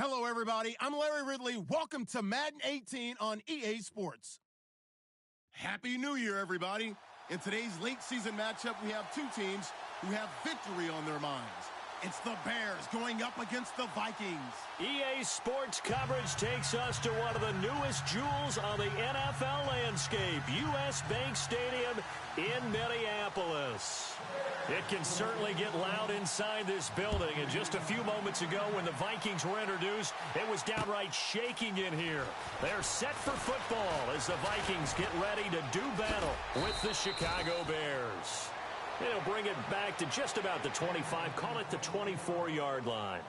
Hello, everybody. I'm Larry Ridley. Welcome to Madden 18 on EA Sports. Happy New Year, everybody. In today's late season matchup, we have two teams who have victory on their minds. It's the Bears going up against the Vikings. EA Sports coverage takes us to one of the newest jewels on the NFL landscape, US Bank Stadium in Minneapolis. It can certainly get loud inside this building, and just a few moments ago when the Vikings were introduced, it was downright shaking in here. They're set for football as the Vikings get ready to do battle with the Chicago Bears. They'll bring it back to just about the 25, call it the 24-yard line.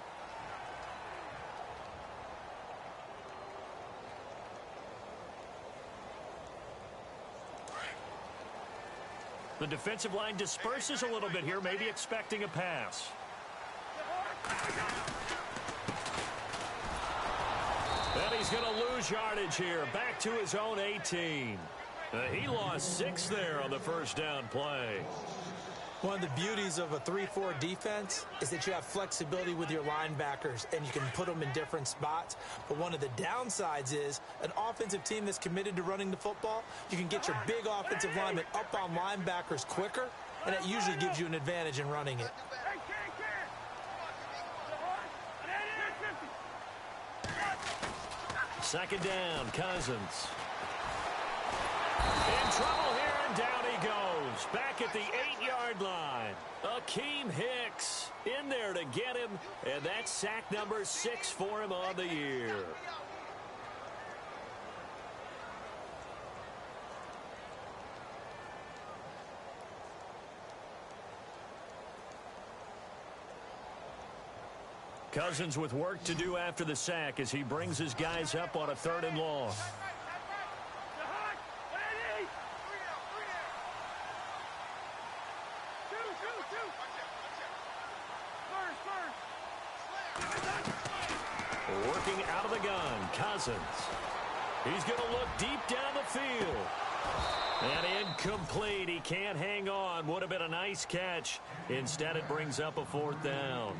The defensive line disperses a little bit here, maybe expecting a pass. And he's going to lose yardage here, back to his own 18. He lost 6 there on the first down play. One of the beauties of a 3-4 defense is that you have flexibility with your linebackers and you can put them in different spots. But one of the downsides is an offensive team that's committed to running the football, you can get your big offensive linemen up on linebackers quicker, and it usually gives you an advantage in running it. Second down, Cousins. In trouble here, and down he goes. Back at the 8-yard line. Akeem Hicks in there to get him, and that's sack number 6 for him on the year. Cousins with work to do after the sack as he brings his guys up on a 3rd and long. Working out of the gun, Cousins. He's going to look deep down the field. And incomplete. He can't hang on. Would have been a nice catch. Instead, it brings up a 4th down.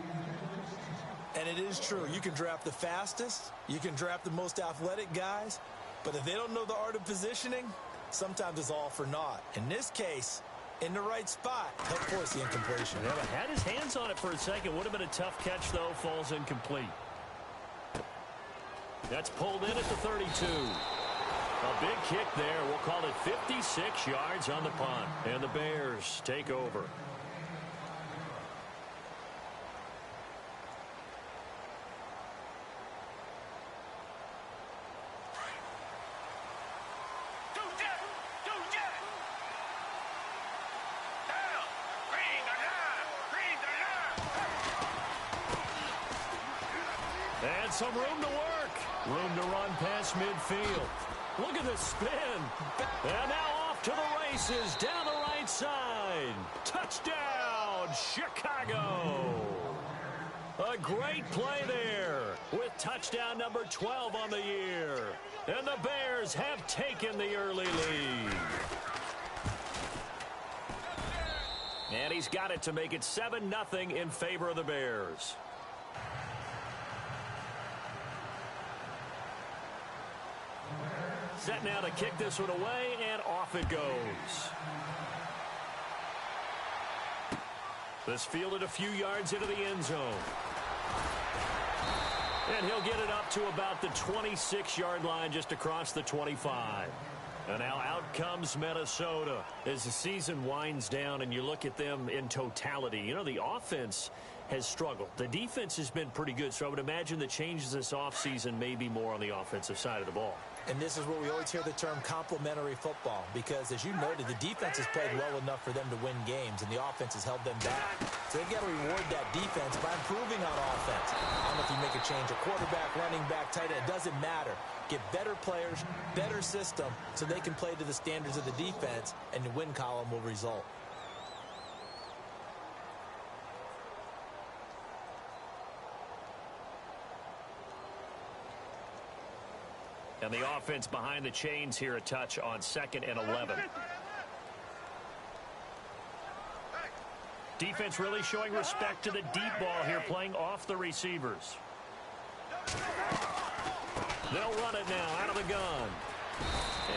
And it is true. You can draft the fastest. You can draft the most athletic guys. But if they don't know the art of positioning, sometimes it's all for naught. In this case, in the right spot, help force the incompletion. Yeah, but had his hands on it for a second. Would have been a tough catch, though. Falls incomplete. That's pulled in at the 32. A big kick there. We'll call it 56 yards on the punt. And the Bears take over. And some room to work. Room to run past midfield. Look at the spin. And now off to the races down the right side. Touchdown, Chicago. A great play there with touchdown number 12 on the year. And the Bears have taken the early lead. And he's got it to make it 7-0 in favor of the Bears. Set now to kick this one away, and off it goes. This fielded a few yards into the end zone. And he'll get it up to about the 26-yard line, just across the 25. And now out comes Minnesota as the season winds down and you look at them in totality. You know, the offense has struggled. The defense has been pretty good, so I would imagine the changes this offseason may be more on the offensive side of the ball. And this is where we always hear the term complementary football, because as you noted, the defense has played well enough for them to win games, and the offense has held them back. So they've got to reward that defense by improving on offense. I don't know if you make a change, a quarterback, running back, tight end, it doesn't matter. Get better players, better system, so they can play to the standards of the defense, and the win column will result. And the offense behind the chains here, a touch on 2nd and 11. Defense really showing respect to the deep ball here, playing off the receivers. They'll run it now out of the gun.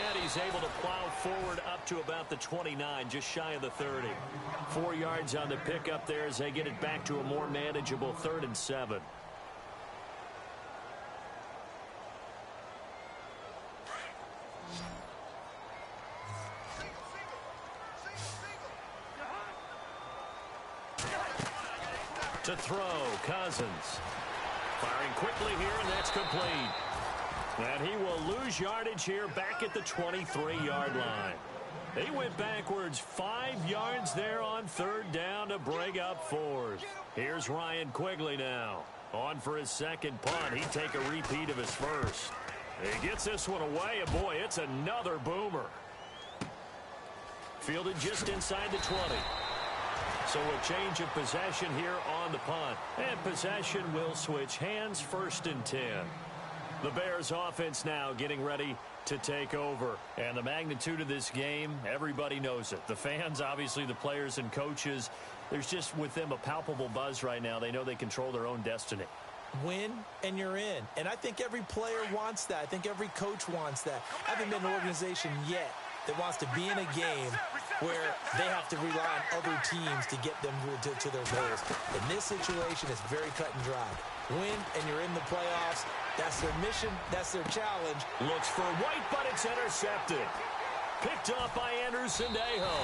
And he's able to plow forward up to about the 29, just shy of the 30. 4 yards on the pickup there as they get it back to a more manageable 3rd and 7. To throw, Cousins. Firing quickly here, and that's complete. And he will lose yardage here back at the 23-yard line. He went backwards 5 yards there on 3rd down to bring up 4th. Here's Ryan Quigley now. On for his 2nd punt. He'd take a repeat of his 1st. He gets this one away, and boy, it's another boomer. Fielded just inside the 20. So a change of possession here on the punt. And possession will switch hands, 1st and 10. The Bears offense now getting ready to take over. And the magnitude of this game, everybody knows it. The fans, obviously the players and coaches, there's just with them a palpable buzz right now. They know they control their own destiny. Win and you're in. And I think every player wants that. I think every coach wants that. I haven't been an organization yet that wants to be in a game where they have to rely on other teams to get them to their goals. In this situation, it's very cut and dry. Win and you're in the playoffs. That's their mission. That's their challenge. Looks for White, but it's intercepted. Picked off by Anderson Dejo.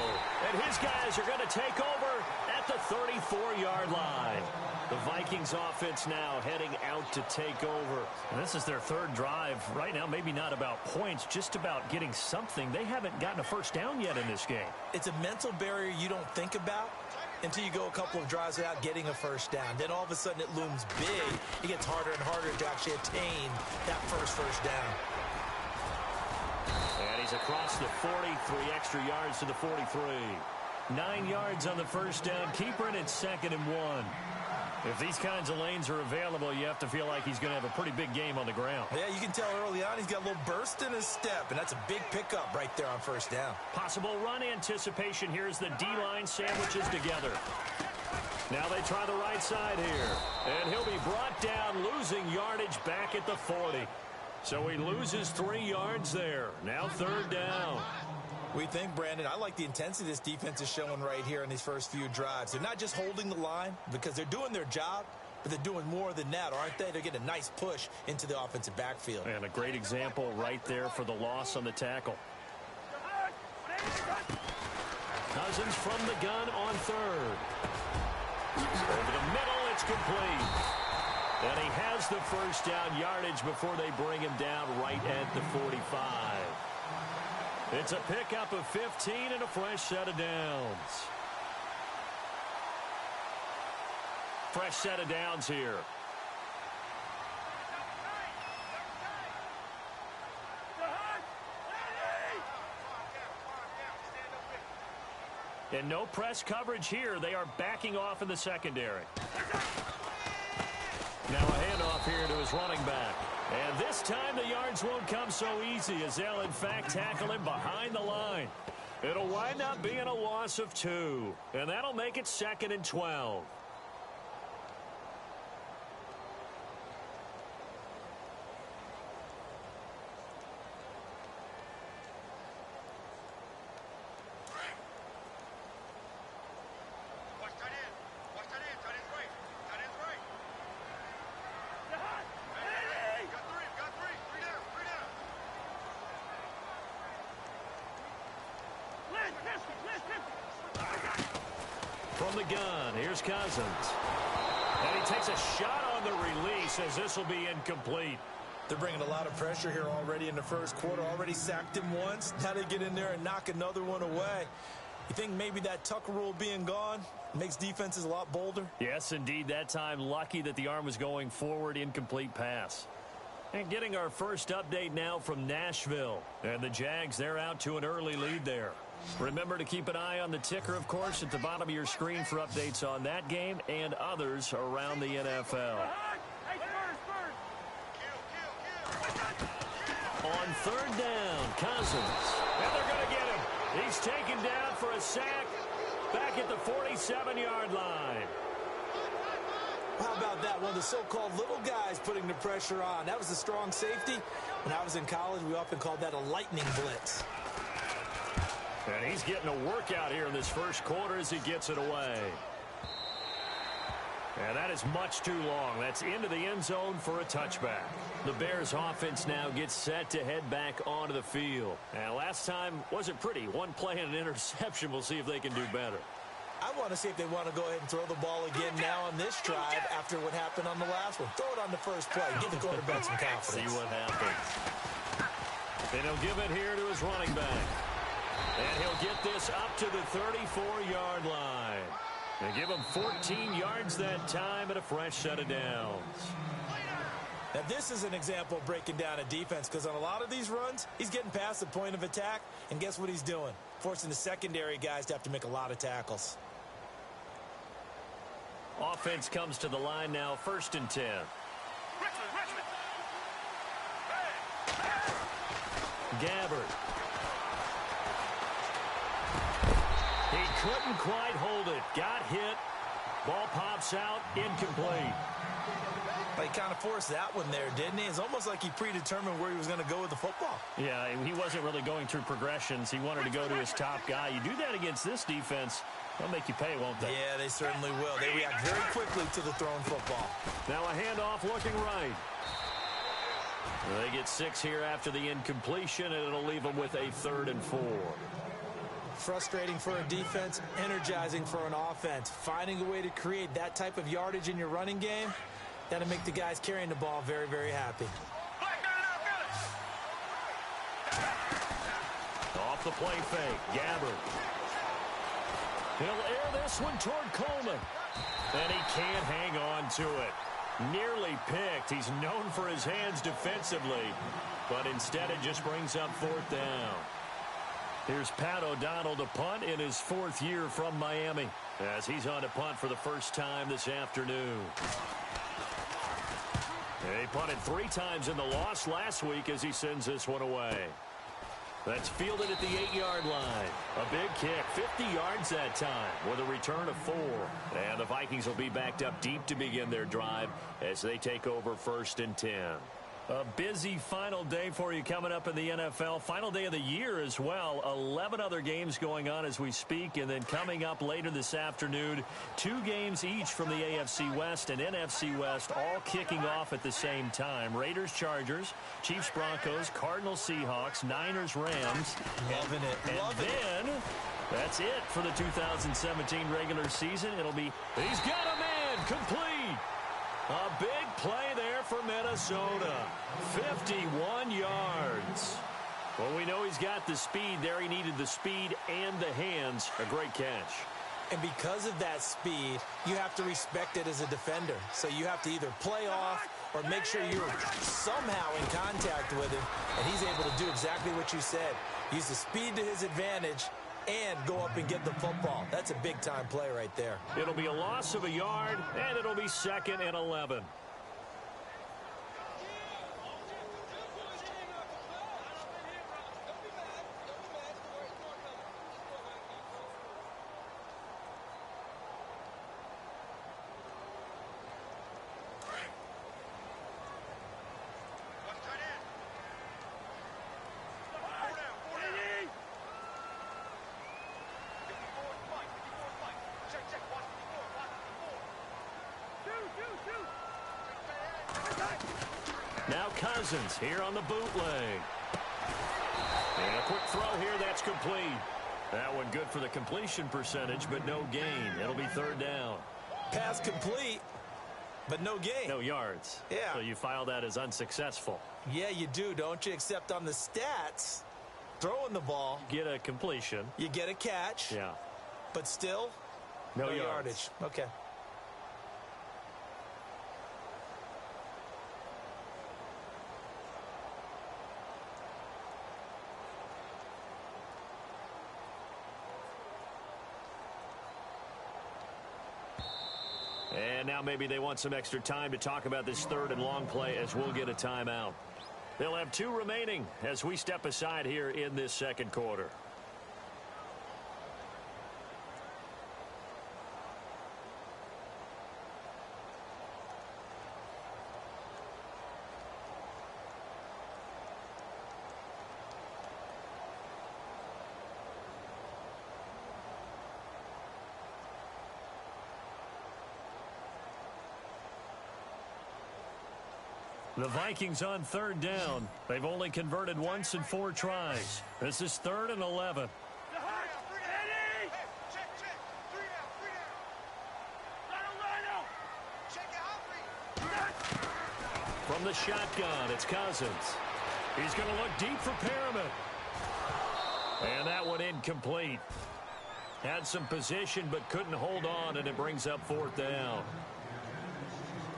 And his guys are going to take over at the 34-yard line. The Vikings offense now heading out to take over. And this is their 3rd drive. Right now, maybe not about points, just about getting something. They haven't gotten a 1st down yet in this game. It's a mental barrier you don't think about until you go a couple of drives without getting a 1st down. Then all of a sudden it looms big. It gets harder and harder to actually attain that first down. And he's across the 40, 3 extra yards to the 43. 9 yards on the 1st down. Keeper, and it's 2nd and 1. If these kinds of lanes are available, you have to feel like he's going to have a pretty big game on the ground. Yeah, you can tell early on he's got a little burst in his step, and that's a big pickup right there on 1st down. Possible run anticipation here as the D-line sandwiches together. Now they try the right side here, and he'll be brought down, losing yardage back at the 40. So he loses 3 yards there. Now 3rd down. We think, Brandon, I like the intensity this defense is showing right here in these first few drives. They're not just holding the line because they're doing their job, but they're doing more than that, aren't they? They're getting a nice push into the offensive backfield. And a great example right there for the loss on the tackle. Cousins from the gun on 3rd. Over the middle, it's complete. And he has the 1st down yardage before they bring him down right at the 45. It's a pickup of 15 and a fresh set of downs. Fresh set of downs here. And no press coverage here. They are backing off in the secondary. Now a handoff here to his running back. And this time the yards won't come so easy as they'll in fact tackle him behind the line. It'll wind up being a loss of 2. And that'll make it 2nd and 12. From the gun, here's Cousins. And he takes a shot on the release as this will be incomplete. They're bringing a lot of pressure here already in the first quarter. Already sacked him once. Now they get in there and knock another one away. You think maybe that Tucker rule being gone makes defenses a lot bolder? Yes, indeed. That time, lucky that the arm was going forward, incomplete pass. And getting our first update now from Nashville. And the Jags, they're out to an early lead there. Remember to keep an eye on the ticker, of course, at the bottom of your screen for updates on that game and others around the NFL. On 3rd down, Cousins. And they're going to get him. He's taken down for a sack back at the 47-yard line. How about that? One of the so-called little guys putting the pressure on. That was the strong safety. When I was in college, we often called that a lightning blitz. And he's getting a workout here in this first quarter as he gets it away. And that is much too long. That's into the end zone for a touchback. The Bears offense now gets set to head back onto the field. And last time wasn't pretty. One play and an interception. We'll see if they can do better. I want to see if they want to go ahead and throw the ball again now on this drive after what happened on the last one. Throw it on the first play. Give the quarterback some confidence. See what happens. And he'll give it here to his running back. And he'll get this up to the 34-yard line. And give him 14 yards that time and a fresh set of downs. Now, this is an example of breaking down a defense because on a lot of these runs, he's getting past the point of attack, and guess what he's doing? Forcing the secondary guys to have to make a lot of tackles. Offense comes to the line now, 1st and 10. Gabbard. He couldn't quite hold it. Got hit. Ball pops out. Incomplete. But he kind of forced that one there, didn't he? It's almost like he predetermined where he was going to go with the football. Yeah, he wasn't really going through progressions. He wanted to go to his top guy. You do that against this defense, they'll make you pay, won't they? Yeah, they certainly will. They react very quickly to the thrown football. Now a handoff looking right. They get 6 here after the incompletion, and it'll leave them with a 3rd and 4. Frustrating for a defense, energizing for an offense. Finding a way to create that type of yardage in your running game, that'll make the guys carrying the ball very, very happy. Off the play fake, Gabbard. He'll air this one toward Coleman. And he can't hang on to it. Nearly picked. He's known for his hands defensively, but instead it just brings up 4th down. Here's Pat O'Donnell to punt in his 4th year from Miami, as he's on to punt for the first time this afternoon. He punted 3 times in the loss last week as he sends this one away. That's fielded at the 8-yard line. A big kick, 50 yards that time with a return of 4. And the Vikings will be backed up deep to begin their drive as they take over 1st and 10. A busy final day for you coming up in the NFL. Final day of the year as well. 11 other games going on as we speak. And then coming up later this afternoon, 2 games each from the AFC West and NFC West, all kicking off at the same time. Raiders, Chargers, Chiefs, Broncos, Cardinals, Seahawks, Niners, Rams. Loving it. And then that's it for the 2017 regular season. It'll be, he's got a man, complete. A big play there for Minnesota. 51 yards. Well, we know he's got the speed there. He needed the speed and the hands. A great catch. And because of that speed, you have to respect it as a defender. So you have to either play off or make sure you're somehow in contact with him. And he's able to do exactly what you said. Use the speed to his advantage and go up and get the football. That's a big-time play right there. It'll be a loss of a yard, and it'll be 2nd and 11. Now Cousins here on the bootleg. And a quick throw here, that's complete. That one good for the completion percentage, but no gain. It'll be 3rd down. Pass complete, but no gain. No yards. Yeah. So you file that as unsuccessful. Yeah, you do, don't you? Except on the stats, throwing the ball. Get a completion. You get a catch. Yeah. But still, no yardage. Okay. And now maybe they want some extra time to talk about this 3rd and long play as we'll get a timeout. They'll have 2 remaining as we step aside here in this 2nd quarter. The Vikings on third down. They've only converted once in 4 tries. This is 3rd and 11. From the shotgun, it's Cousins. He's going to look deep for Perriman. And that one incomplete. Had some position but couldn't hold on, and it brings up 4th down.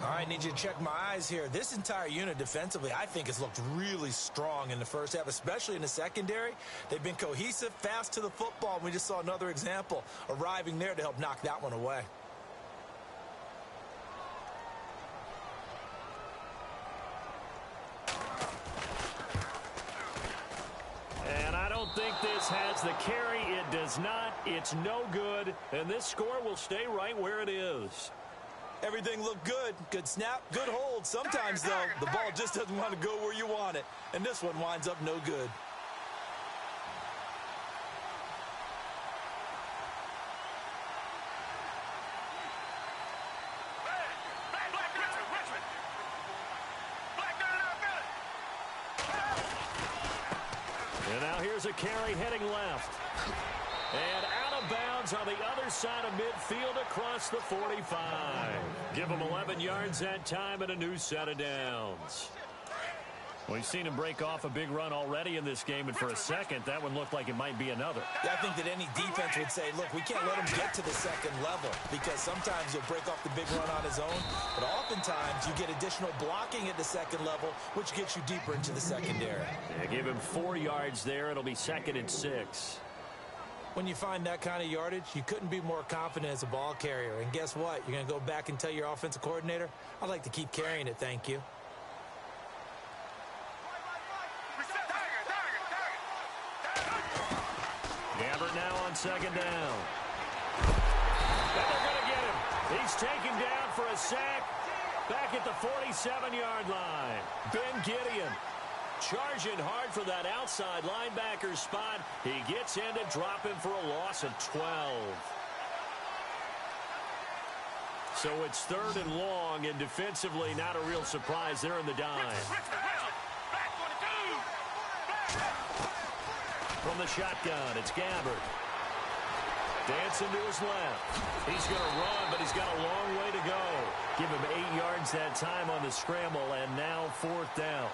All right, need you to check my eyes here. This entire unit defensively, I think, has looked really strong in the first half, especially in the secondary. They've been cohesive, fast to the football, and we just saw another example arriving there to help knock that one away. And I don't think this has the carry. It does not. It's no good, and this score will stay right where it is. Everything looked good. Good snap, good hold. Sometimes, though, the ball just doesn't want to go where you want it. And this one winds up no good. And now here's a carry heading left. And out of bounds on the other side of midfield across the 45. Give him 11 yards that time and a new set of downs. We've seen him break off a big run already in this game, and for a second, that one looked like it might be another. Yeah, I think that any defense would say, look, we can't let him get to the second level, because sometimes he'll break off the big run on his own, but oftentimes you get additional blocking at the second level, which gets you deeper into the secondary. Yeah, give him 4 yards there. It'll be 2nd and 6. When you find that kind of yardage, you couldn't be more confident as a ball carrier. And guess what? You're going to go back and tell your offensive coordinator, I'd like to keep carrying it, thank you. Gabbert now on 2nd down. And they're going to get him. He's taken down for a sack back at the 47-yard line. Ben Gideon charging hard for that outside linebacker spot. He gets in to drop him for a loss of 12. So it's 3rd and long, and defensively not a real surprise. They're in the dime. From the shotgun, it's Gabbert. Dancing to his left. He's going to run, but he's got a long way to go. Give him 8 yards that time on the scramble, and now 4th down.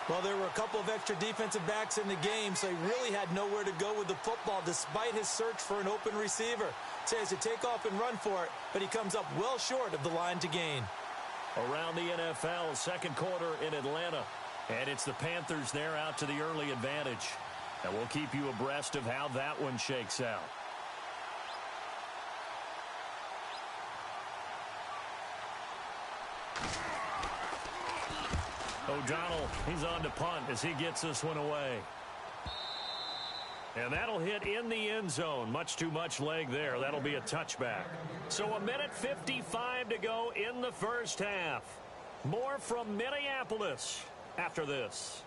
Well, there were a couple of extra defensive backs in the game, so he really had nowhere to go with the football despite his search for an open receiver. So he has to take off and run for it, but he comes up well short of the line to gain. Around the NFL, 2nd quarter in Atlanta. And it's the Panthers there out to the early advantage. And we'll keep you abreast of how that one shakes out. O'Donnell, he's on to punt as he gets this one away. And that'll hit in the end zone. Much too much leg there. That'll be a touchback. So 1:55 to go in the first half. More from Minneapolis after this.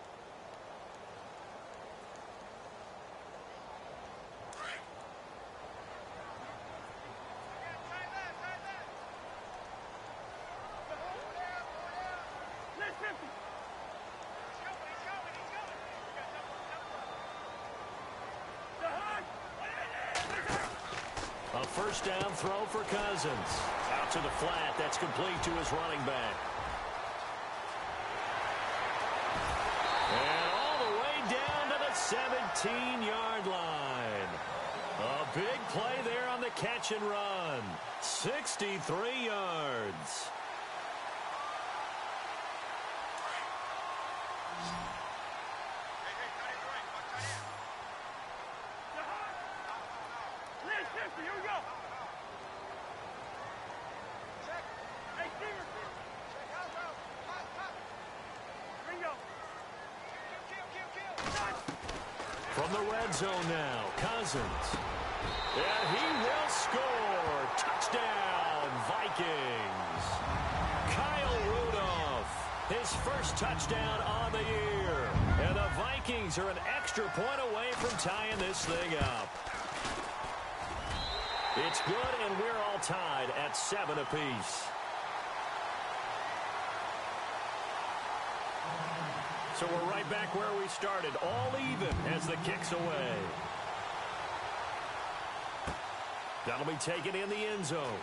A first down throw for Cousins. Out to the flat. That's complete to his running back. And all the way down to the 17-yard line. A big play there on the catch and run. 63 yards. Here we go. Check. Hey, Steven. Check out, bro. Hot. Ringo. Kill. From the red zone now, Cousins. And he will score. Touchdown, Vikings. Kyle Rudolph, his first touchdown on the year. And the Vikings are an extra point away from tying this thing up. It's good, and we're all tied at 7 apiece. So we're right back where we started, all even as the kick's away. That'll be taken in the end zone.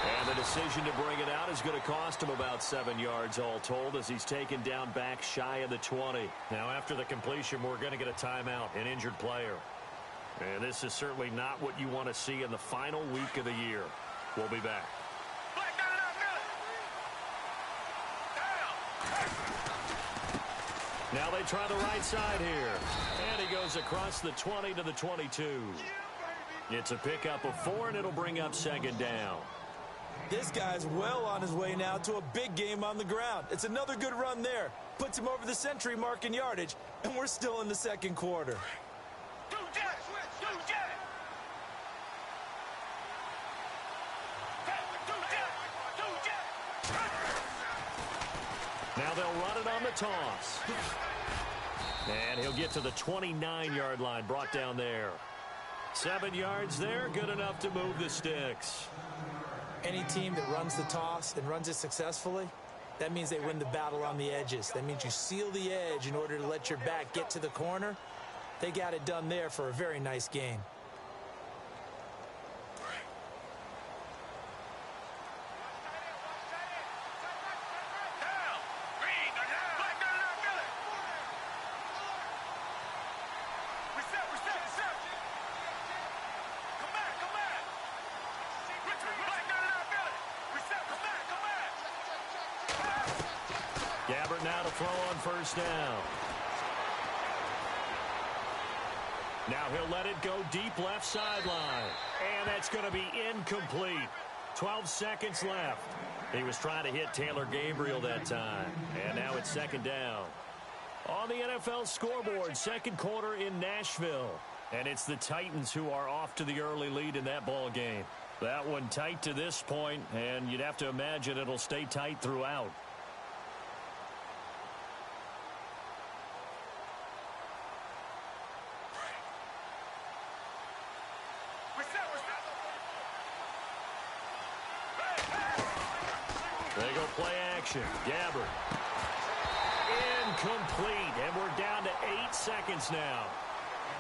And the decision to bring it out is going to cost him about 7 yards all told as he's taken down back shy of the 20. Now after the completion, we're going to get a timeout, an injured player. And this is certainly not what you want to see in the final week of the year. We'll be back. Now they try the right side here. And he goes across the 20 to the 22. It's a pickup of 4, and it'll bring up second down. This guy's well on his way now to a big game on the ground. It's another good run there. Puts him over the century mark in yardage, and we're still in the second quarter. Now they'll run it on the toss. And he'll get to the 29-yard line, brought down there. 7 yards there, good enough to move the sticks. Any team that runs the toss and runs it successfully, that means they win the battle on the edges. That means you seal the edge in order to let your back get to the corner. They got it done there for a very nice game. Now to throw on first down. Now he'll let it go deep left sideline. And that's going to be incomplete. 12 seconds left. He was trying to hit Taylor Gabriel that time. And now it's second down. On the NFL scoreboard, second quarter in Nashville. And it's the Titans who are off to the early lead in that ball game. That one tight to this point, and you'd have to imagine it'll stay tight throughout. They go play action. Gabbert. Incomplete. And we're down to 8 seconds now.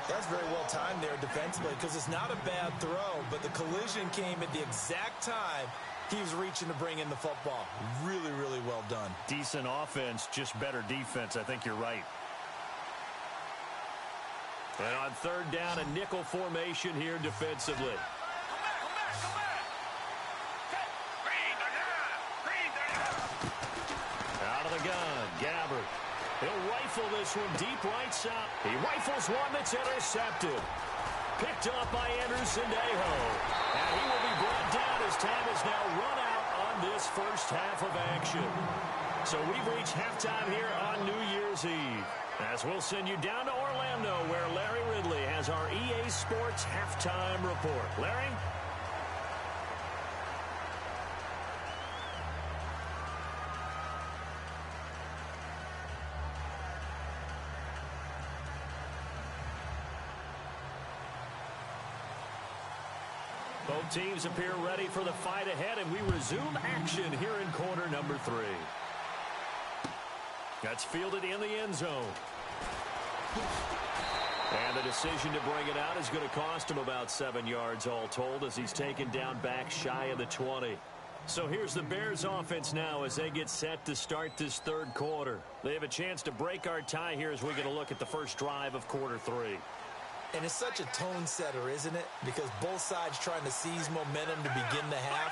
That's very well timed there defensively because it's not a bad throw, but the collision came at the exact time he was reaching to bring in the football. Really, really well done. Decent offense, just better defense. I think you're right. And on third down, a nickel formation here defensively. Out of the gun, Gabbert. He'll rifle this one deep right side. He rifles one that's intercepted. Picked up by Anderson Dejo. And he will be brought down as time is now run out on this first half of action. So we've reached halftime here on New Year's Eve. As we'll send you down to Orlando where Larry Ridley has our EA Sports halftime report. Larry? Both teams appear ready for the fight ahead, and we resume action here in quarter number 3. That's fielded in the end zone. And the decision to bring it out is going to cost him about 7 yards all told as he's taken down back shy of the 20. So here's the Bears offense now as they get set to start this third quarter. They have a chance to break our tie here as we get a look at the first drive of quarter 3. And it's such a tone setter, isn't it? Because both sides trying to seize momentum to begin the half.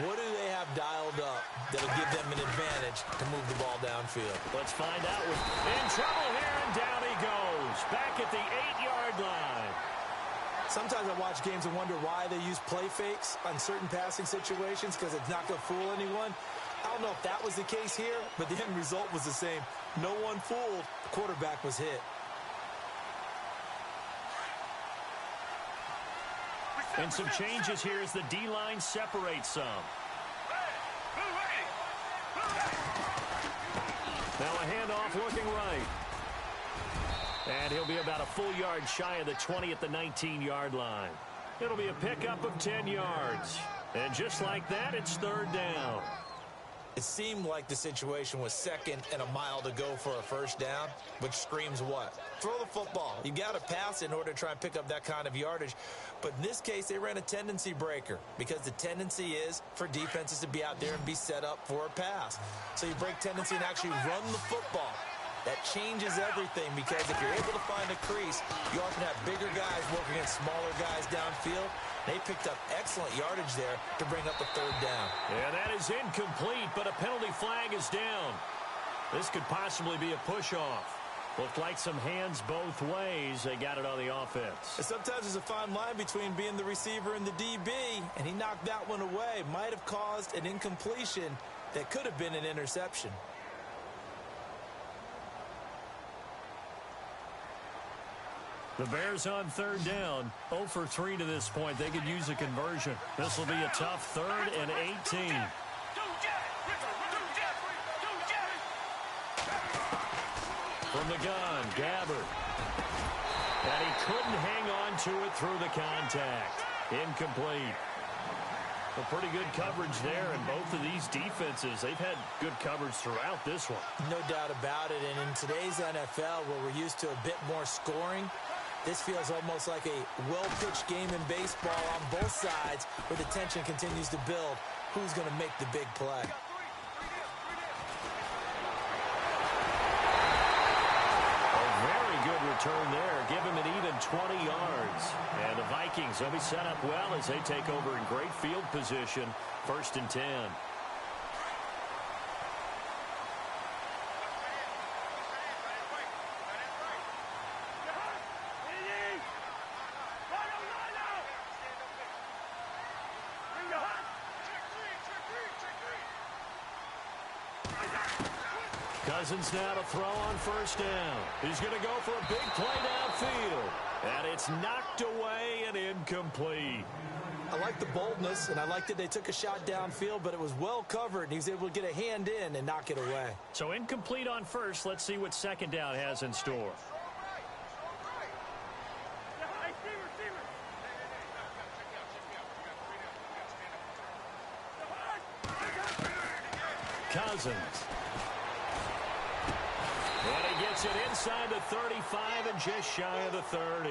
What do they have dialed up that'll give them an advantage to move the ball downfield? Let's find out. In trouble here, and down he goes. Back at the 8-yard line. Sometimes I watch games and wonder why they use play fakes on certain passing situations because it's not going to fool anyone. I don't know if that was the case here, but the end result was the same. No one fooled. The quarterback was hit. And some changes here as the D-line separates some. Now a handoff looking right. And he'll be about a full yard shy of the 20 at the 19-yard line. It'll be a pickup of 10 yards. And just like that, it's third down. It seemed like the situation was second and a mile to go for a first down, which screams what? Throw the football. You got to pass in order to try and pick up that kind of yardage. But in this case, they ran a tendency breaker because the tendency is for defenses to be out there and be set up for a pass. So you break tendency and actually run the football. That changes everything because if you're able to find a crease, you often have bigger guys working against smaller guys downfield. They picked up excellent yardage there to bring up a third down. Yeah, that is incomplete, but a penalty flag is down. This could possibly be a push-off. Looked like some hands both ways. They got it on the offense. And sometimes there's a fine line between being the receiver and the DB, and he knocked that one away. Might have caused an incompletion that could have been an interception. The Bears on third down, 0 for 3 to this point. They could use a conversion. This will be a tough 3rd and 18. From the gun, Gabbard. And he couldn't hang on to it through the contact. Incomplete. A pretty good coverage there, and both of these defenses, they've had good coverage throughout this one. No doubt about it, and in today's NFL, where we're used to a bit more scoring, this feels almost like a well-pitched game in baseball on both sides where the tension continues to build. Who's going to make the big play? A very good return there. Give him an even 20 yards. And the Vikings, they'll be set up well as they take over in great field position. 1st and 10. Cousins now to throw on 1st down. He's going to go for a big play downfield. And it's knocked away and incomplete. I like the boldness, and I like that they took a shot downfield, but it was well covered, and he was able to get a hand in and knock it away. So incomplete on 1st. Let's see what 2nd down has in store. Cousins. And he gets it inside the 35 and just shy of the 30.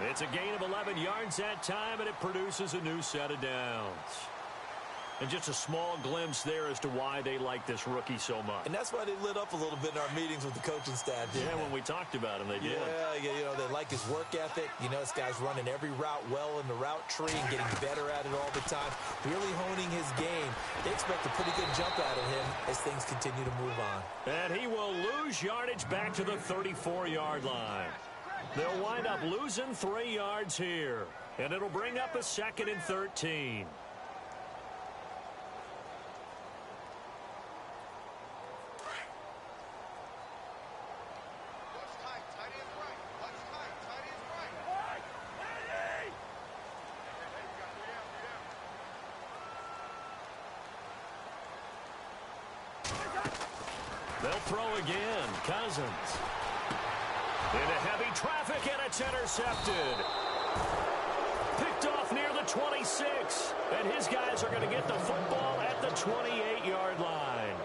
It's a gain of 11 yards that time, and it produces a new set of downs. And just a small glimpse there as to why they like this rookie so much. And that's why they lit up a little bit in our meetings with the coaching staff. Yeah, when we talked about him, they did. Yeah, you know, they like his work ethic. You know, this guy's running every route well in the route tree and getting better at it all the time, really honing his game. They expect a pretty good jump out of him as things continue to move on. And he will lose yardage back to the 34-yard line. They'll wind up losing 3 yards here, and it'll bring up a 2nd and 13. They'll throw again. Cousins. Into heavy traffic, and it's intercepted. Picked off near the 26. And his guys are going to get the football at the 28-yard line.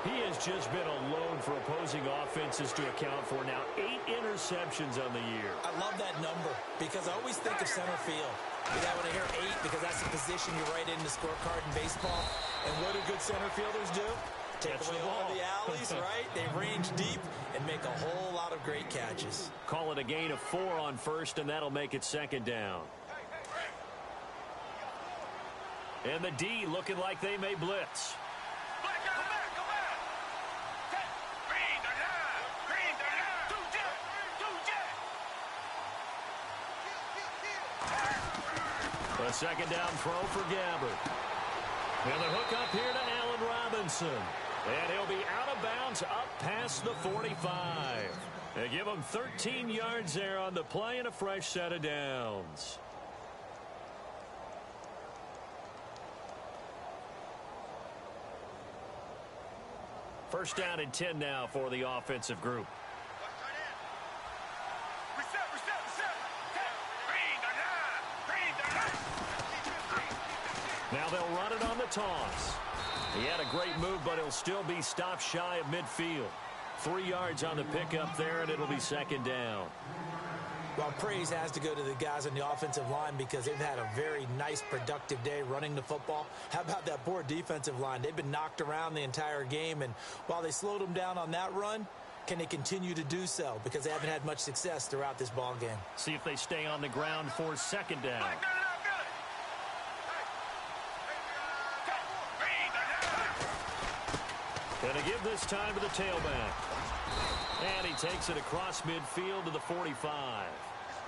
He has just been a load for opposing offenses to account for now 8 interceptions on the year. I love that number because I always think of center field. You know, when I hear 8, because that's the position you write in the scorecard in baseball. And what do good center fielders do? Take away all the alleys, right? They range deep and make a whole lot of great catches. Call it a gain of 4 on 1st, and that'll make it 2nd down. And the D looking like they may blitz. A 2nd down throw for Gabbard. And the hook up here to Allen Robinson. And he'll be out of bounds up past the 45. They give him 13 yards there on the play and a fresh set of downs. First down and 10 now for the offensive group. Now they'll run it on the toss. He had a great move, but he'll still be stopped shy of midfield. 3 yards on the pickup there, and it'll be second down. Well, praise has to go to the guys on the offensive line because they've had a very nice, productive day running the football. How about that poor defensive line? They've been knocked around the entire game, and while they slowed them down on that run, can they continue to do so? Because they haven't had much success throughout this ball game. See if they stay on the ground for second down. Going to give this time to the tailback. And he takes it across midfield to the 45.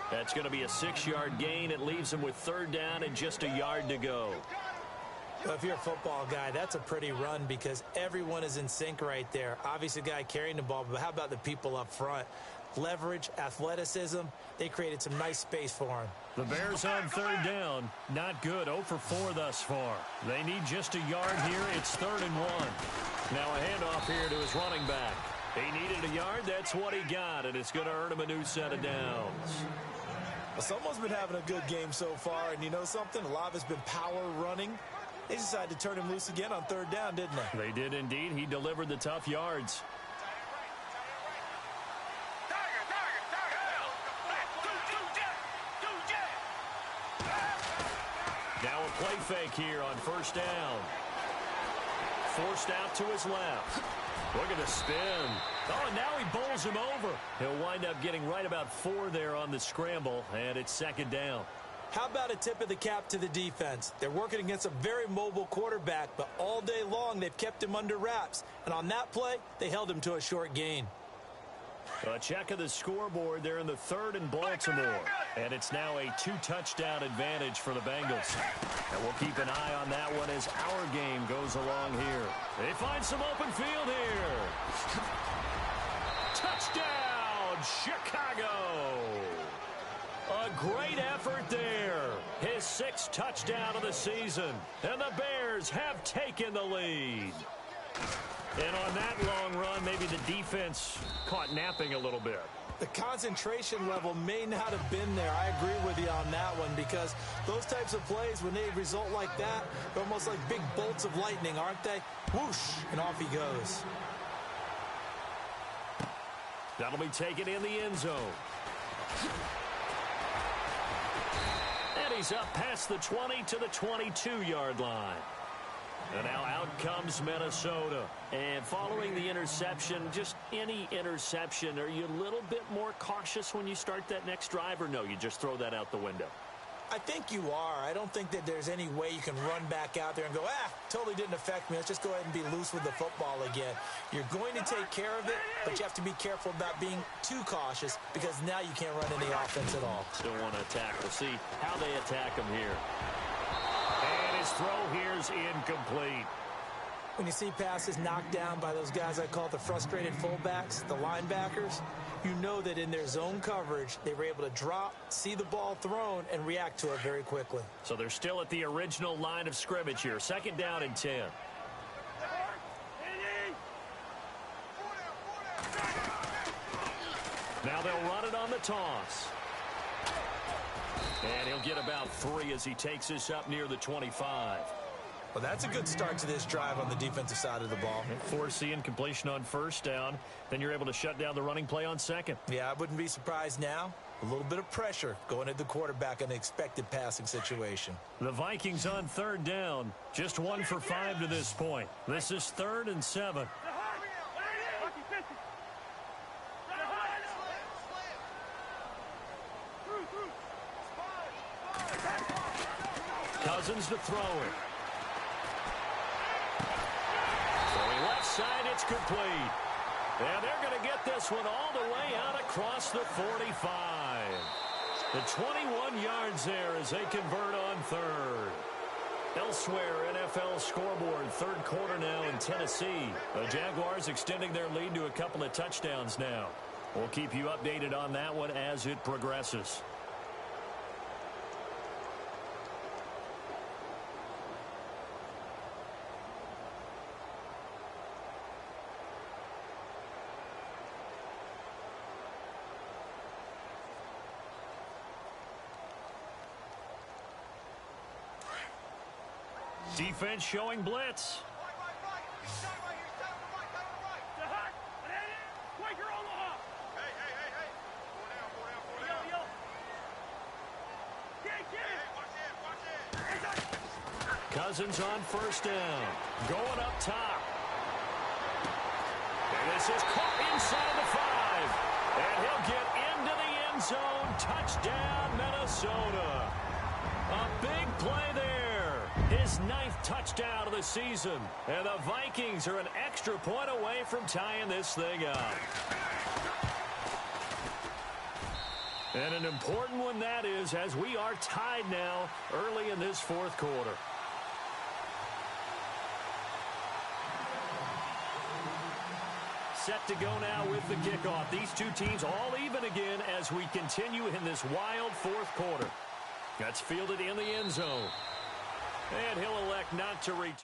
That's going to be a 6-yard gain. It leaves him with third down and just a yard to go. Well, if you're a football guy, that's a pretty run because everyone is in sync right there. Obviously, the guy carrying the ball, but how about the people up front? Leverage, athleticism, they created some nice space for him. The Bears on third down. Not good. 0 for 4 thus far. They need just a yard here. It's 3rd and 1. Now a handoff here to his running back. He needed a yard. That's what he got, and it's going to earn him a new set of downs. Well, someone's been having a good game so far, and you know something? A lot of it's been power running. They decided to turn him loose again on third down, didn't they? They did indeed. He delivered the tough yards. Now a play fake here on first down. Forced out to his left. Look at the spin. Oh, and now he bowls him over. He'll wind up getting right about 4 there on the scramble, and it's second down. How about a tip of the cap to the defense? They're working against a very mobile quarterback, but all day long they've kept him under wraps. And on that play, they held him to a short gain. A check of the scoreboard there in the 3rd and Baltimore. And it's now a 2-touchdown advantage for the Bengals. And we'll keep an eye on that one as our game goes along here. They find some open field here. Touchdown, Chicago! A great effort there. His 6th touchdown of the season. And the Bears have taken the lead. And on that long run, maybe the defense caught napping a little bit. The concentration level may not have been there. I agree with you on that one because those types of plays, when they result like that, they're almost like big bolts of lightning, aren't they? Whoosh, and off he goes. That'll be taken in the end zone. And he's up past the 20 to the 22-yard line. And now out comes Minnesota. And following the interception, just any interception, are you a little bit more cautious when you start that next drive, or no, you just throw that out the window? I think you are. I don't think that there's any way you can run back out there and go, totally didn't affect me. Let's just go ahead and be loose with the football again. You're going to take care of it, but you have to be careful about being too cautious because now you can't run any offense at all. Still want to attack. We'll see how they attack him here. And his throw here's incomplete. When you see passes knocked down by those guys I call the frustrated fullbacks, the linebackers, you know that in their zone coverage, they were able to drop, see the ball thrown, and react to it very quickly. So they're still at the original line of scrimmage here. 2nd down and 10. Now they'll run it on the toss. And he'll get about 3 as he takes this up near the 25. Well, that's a good start to this drive on the defensive side of the ball. Foreseeing completion on first down. Then you're able to shut down the running play on second. Yeah, I wouldn't be surprised now. A little bit of pressure going at the quarterback in an expected passing situation. The Vikings on 3rd down. Just 1 for 5 to this point. This is 3rd and 7. Cousins to throw it. Throwing left side, it's complete. And they're going to get this one all the way out across the 45. The 21 yards there as they convert on 3rd. Elsewhere, NFL scoreboard, 3rd quarter now in Tennessee. The Jaguars extending their lead to a couple of touchdowns now. We'll keep you updated on that one as it progresses. Defense showing blitz. Stop right here. Stop on the right. Stop on the right. The hut. Quaker Omaha. Hey. Four down. Yo. Kid. Hey, watch it. Cousins on first down. Going up top. And this is caught inside the 5. And he'll get into the end zone. Touchdown, Minnesota. A big play there. His 9th touchdown of the season. And the Vikings are an extra point away from tying this thing up. And an important one that is, as we are tied now early in this fourth quarter. Set to go now with the kickoff. These two teams all even again as we continue in this wild fourth quarter. That's fielded in the end zone. And he'll elect not to return.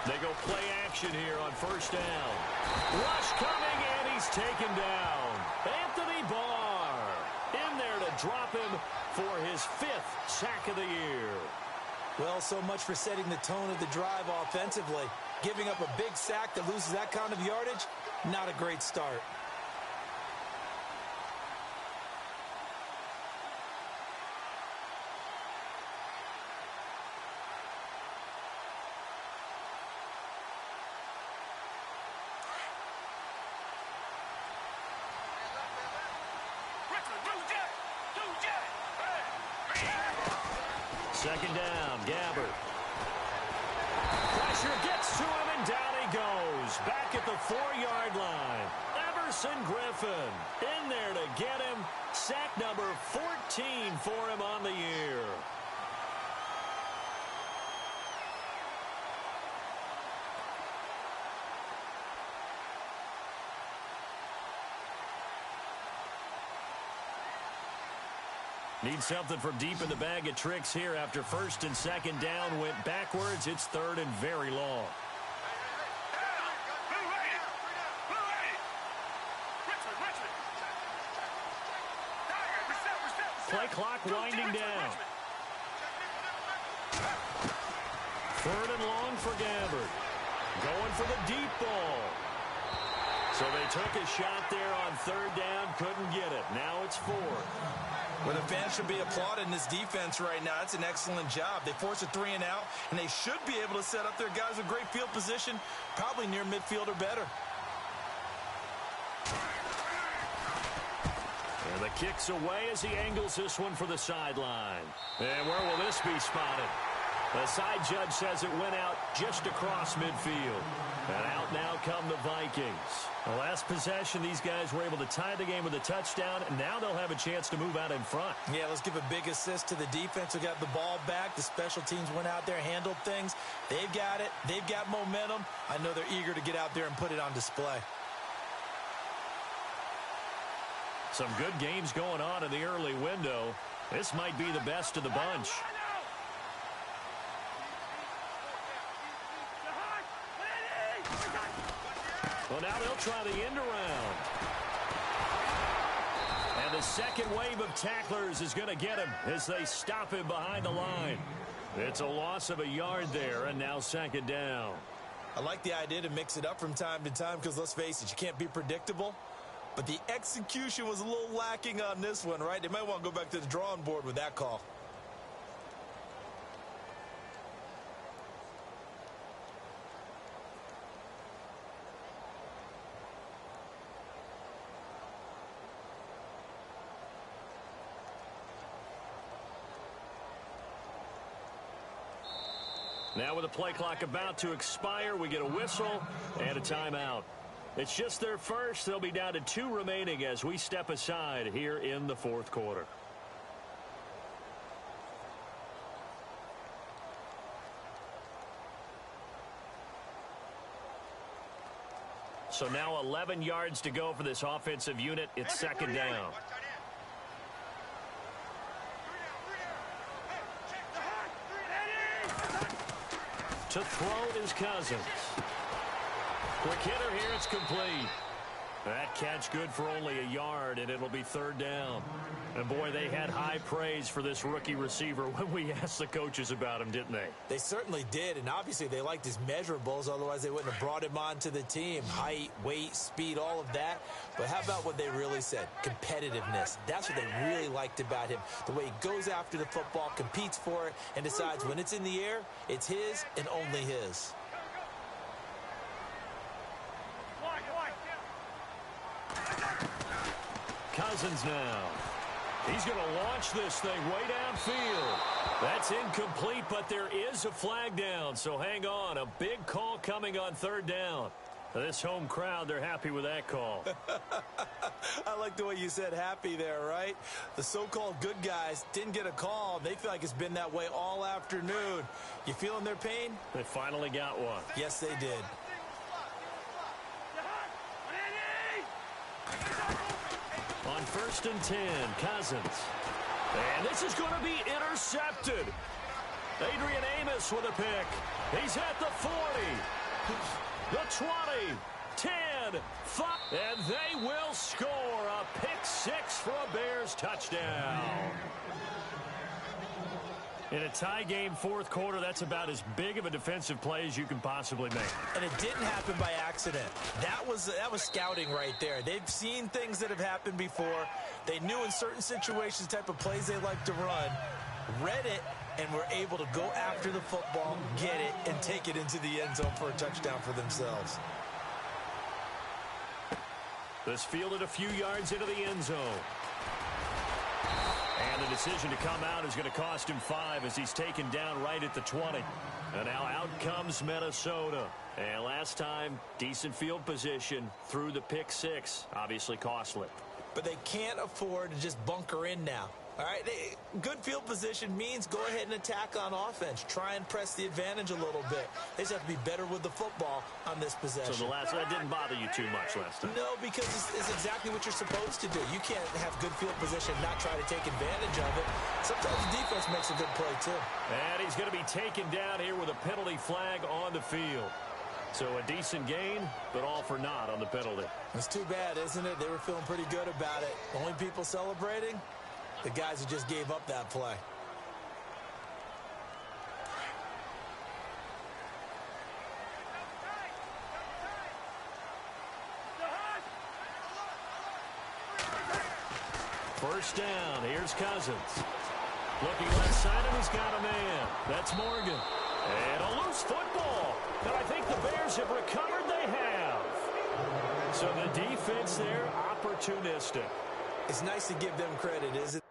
They go play action here on first down. Rush coming, and he's taken down. Anthony Barr in there to drop him for his 5th sack of the year. Well, so much for setting the tone of the drive offensively. Giving up a big sack that loses that kind of yardage, not a great start. Second down, Gabbert. Pressure gets to him, and down he goes. Back at the 4-yard line. Everson Griffin in there to get him. Sack number 14 for him on the year. Need something from deep in the bag of tricks here after first and second down went backwards. It's third and very long. Play clock winding down. Third and long for Gabbard. Going for the deep ball. So they took a shot there on third down, couldn't get it. Now it's fourth. Well, the fans should be applauding this defense right now. That's an excellent job. They force a 3 and out, and they should be able to set up their guys with great field position, probably near midfield or better. And the kick's away as he angles this one for the sideline. And where will this be spotted? The side judge says it went out just across midfield. And out now come the Vikings. The last possession, these guys were able to tie the game with a touchdown, and now they'll have a chance to move out in front. Yeah, let's give a big assist to the defense who got the ball back. The special teams went out there, handled things. They've got it. They've got momentum. I know they're eager to get out there and put it on display. Some good games going on in the early window. This might be the best of the bunch. Well, now they'll try the end around. And the second wave of tacklers is going to get him as they stop him behind the line. It's a loss of a yard there, and now second down. I like the idea to mix it up from time to time because, let's face it, you can't be predictable. But the execution was a little lacking on this one, right? They might want to go back to the drawing board with that call. Now with the play clock about to expire, we get a whistle and a timeout. It's just their first. They'll be down to 2 remaining as we step aside here in the fourth quarter. So now 11 yards to go for this offensive unit. It's second down. To throw is Cousins. Quick hitter here, it's complete. That catch good for only a yard, and it'll be third down. And boy, they had high praise for this rookie receiver when we asked the coaches about him, didn't they? They certainly did, and obviously they liked his measurables, otherwise they wouldn't have brought him onto the team. Height, weight, speed, all of that. But how about what they really said? Competitiveness. That's what they really liked about him. The way he goes after the football, competes for it, and decides when it's in the air, it's his and only his. Cousins now. He's going to launch this thing way downfield. That's incomplete, but there is a flag down, so hang on. A big call coming on third down. This home crowd, they're happy with that call. I like the way you said happy there, right? The so-called good guys didn't get a call. They feel like it's been that way all afternoon. You feeling their pain? They finally got one. Yes, they did. On 1st and 10, Cousins. And this is going to be intercepted. Adrian Amos with a pick. He's at the 40, the 20, 10, 5. And they will score a pick 6 for a Bears touchdown. In a tie game fourth quarter, that's about as big of a defensive play as you can possibly make. And it didn't happen by accident. That was scouting right there. They've seen things that have happened before. They knew in certain situations the type of plays they like to run, read it, and were able to go after the football, get it, and take it into the end zone for a touchdown for themselves. This fielded a few yards into the end zone. And the decision to come out is going to cost him 5 as he's taken down right at the 20. And now out comes Minnesota. And last time, decent field position through the pick 6. Obviously costly. But they can't afford to just bunker in now. All right, good field position means go ahead and attack on offense. Try and press the advantage a little bit. They just have to be better with the football on this possession. So that didn't bother you too much last time? No, because it's exactly what you're supposed to do. You can't have good field position and not try to take advantage of it. Sometimes the defense makes a good play, too. And he's going to be taken down here with a penalty flag on the field. So a decent gain, but all for naught on the penalty. It's too bad, isn't it? They were feeling pretty good about it. Only people celebrating? The guys who just gave up that play. First down. Here's Cousins. Looking left side, and he's got a man. That's Morgan. And a loose football. And I think the Bears have recovered. They have. So the defense there, opportunistic. It's nice to give them credit, isn't it?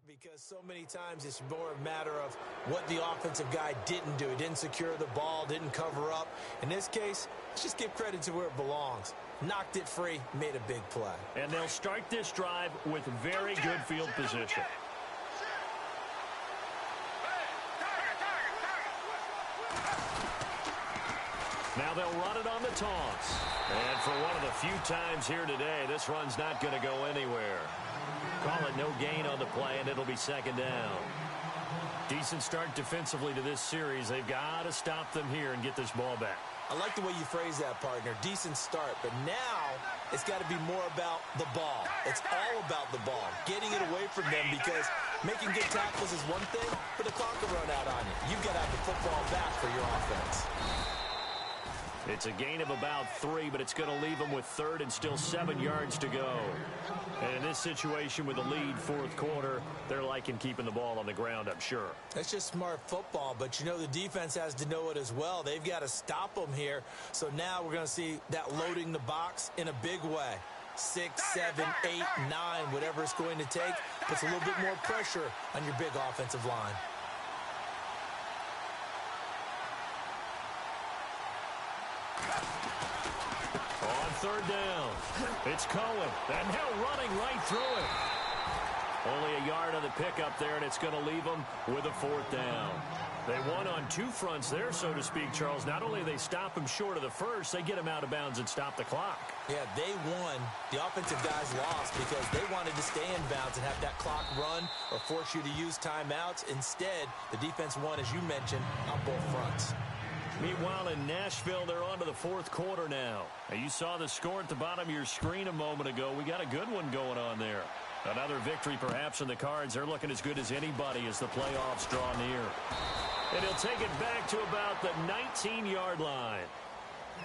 Because so many times it's more a matter of what the offensive guy didn't do. He didn't secure the ball, didn't cover up. In this case, let's just give credit to where it belongs. Knocked it free, made a big play. And they'll start this drive with very good field position. Now they'll run it on the toss. And for one of the few times here today, this run's not going to go anywhere. Call it no gain on the play, and it'll be second down. Decent start defensively to this series. They've got to stop them here and get this ball back. I like the way you phrase that, partner. Decent start. But now it's got to be more about the ball. It's all about the ball. Getting it away from them, because making good tackles is one thing, but the clock will run out on you. You've got to have the football back for your offense. It's a gain of about 3, but it's going to leave them with third and still 7 yards to go. And in this situation with a lead fourth quarter, they're liking keeping the ball on the ground, I'm sure. That's just smart football, but you know the defense has to know it as well. They've got to stop them here. So now we're going to see that loading the box in a big way. 6, 7, 8, 9, whatever it's going to take, puts a little bit more pressure on your big offensive line. On third down, it's Cohen, and now running right through it. Only a yard on the pickup there, and it's going to leave them with a fourth down. They won on 2 fronts there, so to speak, Charles. Not only do they stop him short of the first, they get him out of bounds and stop the clock. Yeah, they won. The offensive guys lost because they wanted to stay in bounds and have that clock run or force you to use timeouts. Instead, the defense won, as you mentioned, on both fronts. Meanwhile, in Nashville, they're on to the fourth quarter now. You saw the score at the bottom of your screen a moment ago. We got a good one going on there. Another victory perhaps in the cards. They're looking as good as anybody as the playoffs draw near. And he'll take it back to about the 19-yard line.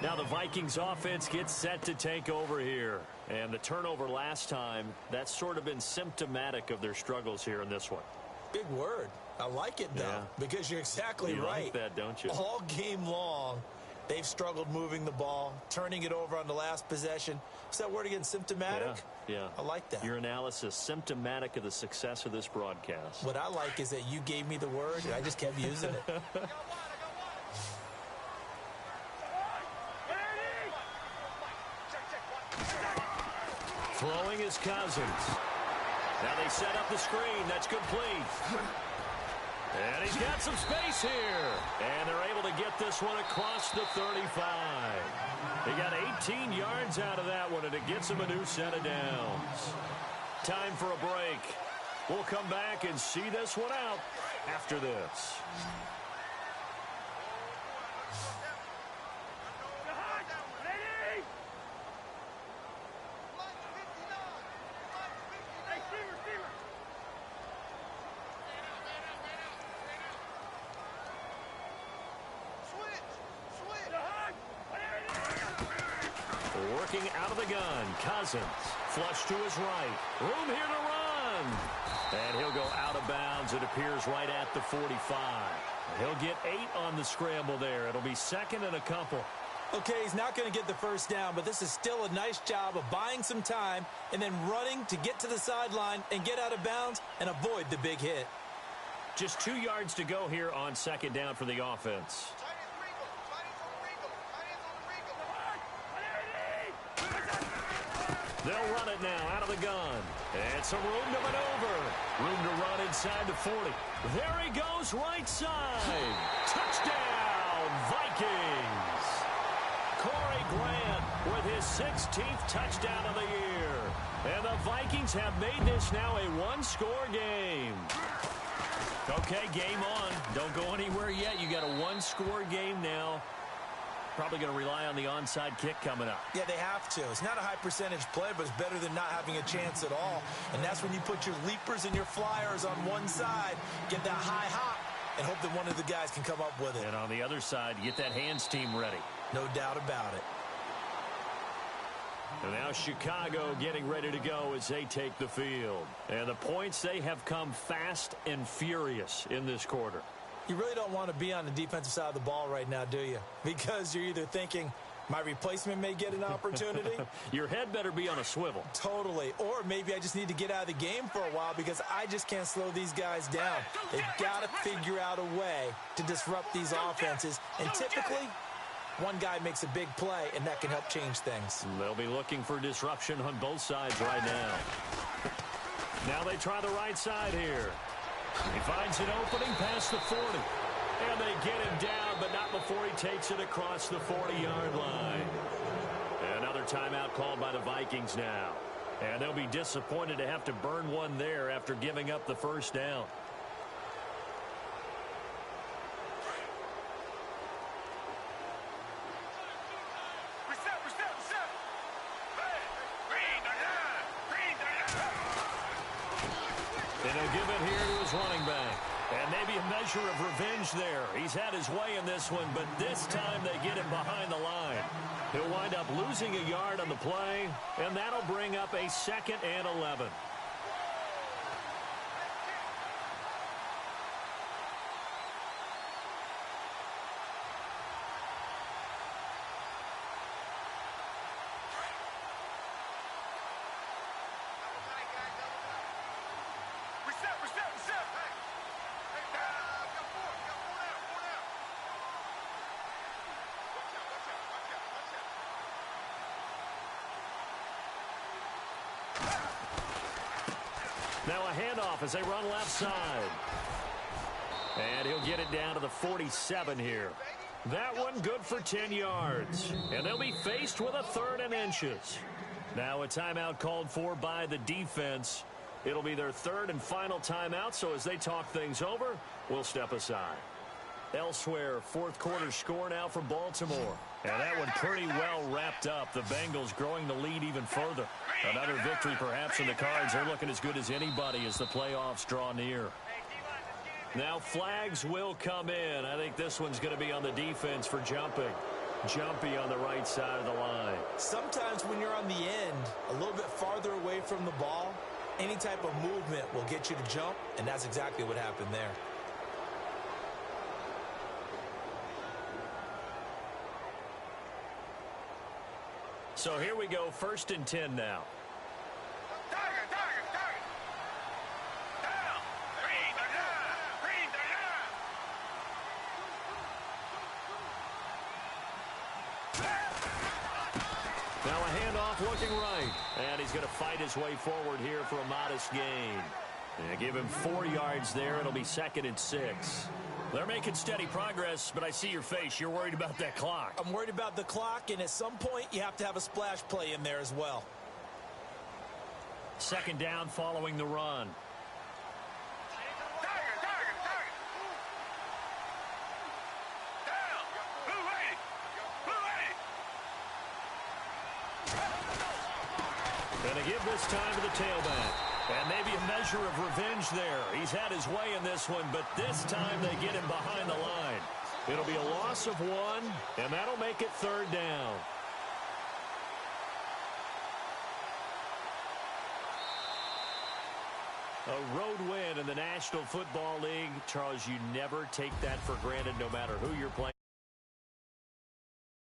Now the Vikings offense gets set to take over here. And the turnover last time, that's sort of been symptomatic of their struggles here in this one. Big word. I like it, though, because you're exactly you right. Like that, don't you? All game long, they've struggled moving the ball, turning it over on the last possession. What's that word again? Symptomatic? Yeah. I like that. Your analysis, symptomatic of the success of this broadcast. What I like is that you gave me the word, and I just kept using it. Throwing is Cousins. Now they set up the screen. That's complete. And he's got some space here. And they're able to get this one across the 35. They got 18 yards out of that one, and it gets them a new set of downs. Time for a break. We'll come back and see this one out after this. Working out of the gun, Cousins, flush to his right, room here to run, and he'll go out of bounds. It appears right at the 45. He'll get 8 on the scramble there. It'll be second and a couple. Okay, he's not going to get the first down, but this is still a nice job of buying some time and then running to get to the sideline and get out of bounds and avoid the big hit. Just 2 yards to go here on second down for the offense. They'll run it now out of the gun. And some room to maneuver. Room to run inside the 40. There he goes, right side. Touchdown, Vikings. Corey Grant with his 16th touchdown of the year. And the Vikings have made this now a one-score game. Okay, game on. Don't go anywhere yet. You got a one-score game now. Probably going to rely on the onside kick coming up. Yeah, they have to. It's not a high percentage play, but it's better than not having a chance at all. And that's when you put your leapers and your flyers on one side, get that high hop, and hope that one of the guys can come up with it. And on the other side, get that hands team ready. No doubt about it. And now Chicago getting ready to go as they take the field. And the points, they have come fast and furious in this quarter. You really don't want to be on the defensive side of the ball right now, do you? Because you're either thinking, my replacement may get an opportunity. Your head better be on a swivel. Totally. Or maybe I just need to get out of the game for a while because I just can't slow these guys down. They've got to figure out a way to disrupt these offenses. And typically, one guy makes a big play, and that can help change things. They'll be looking for disruption on both sides right now. Now they try the right side here. He finds an opening past the 40. And they get him down, but not before he takes it across the 40-yard line. Another timeout called by the Vikings now. And they'll be disappointed to have to burn one there after giving up the first down. And he'll give it here to his running back. And maybe a measure of revenge there. He's had his way in this one, but this time they get him behind the line. He'll wind up losing a yard on the play, and that'll bring up a 2nd and 11. Now a handoff as they run left side. And he'll get it down to the 47 here. That one good for 10 yards. And they'll be faced with a 3rd and inches. Now a timeout called for by the defense. It'll be their 3rd and final timeout, so as they talk things over, we'll step aside. Elsewhere, 4th quarter score now for Baltimore. And that one pretty well wrapped up. The Bengals growing the lead even further. Another victory perhaps in the cards. They're looking as good as anybody as the playoffs draw near. Now flags will come in. I think this one's going to be on the defense for jumping. Jumpy on the right side of the line. Sometimes when you're on the end, a little bit farther away from the ball, any type of movement will get you to jump, and that's exactly what happened there. So here we go, 1st and 10 now. Now a handoff looking right. And he's going to fight his way forward here for a modest gain. And give him 4 yards there. It'll be 2nd and 6. They're making steady progress, but I see your face. You're worried about that clock. I'm worried about the clock, and at some point, you have to have a splash play in there as well. 2nd down following the run. And they give this time to the tailback. And maybe a measure of revenge there. He's had his way in this one, but this time they get him behind the line. It'll be a loss of 1, and that'll make it 3rd down. A road win in the National Football League. Charles, you never take that for granted no matter who you're playing.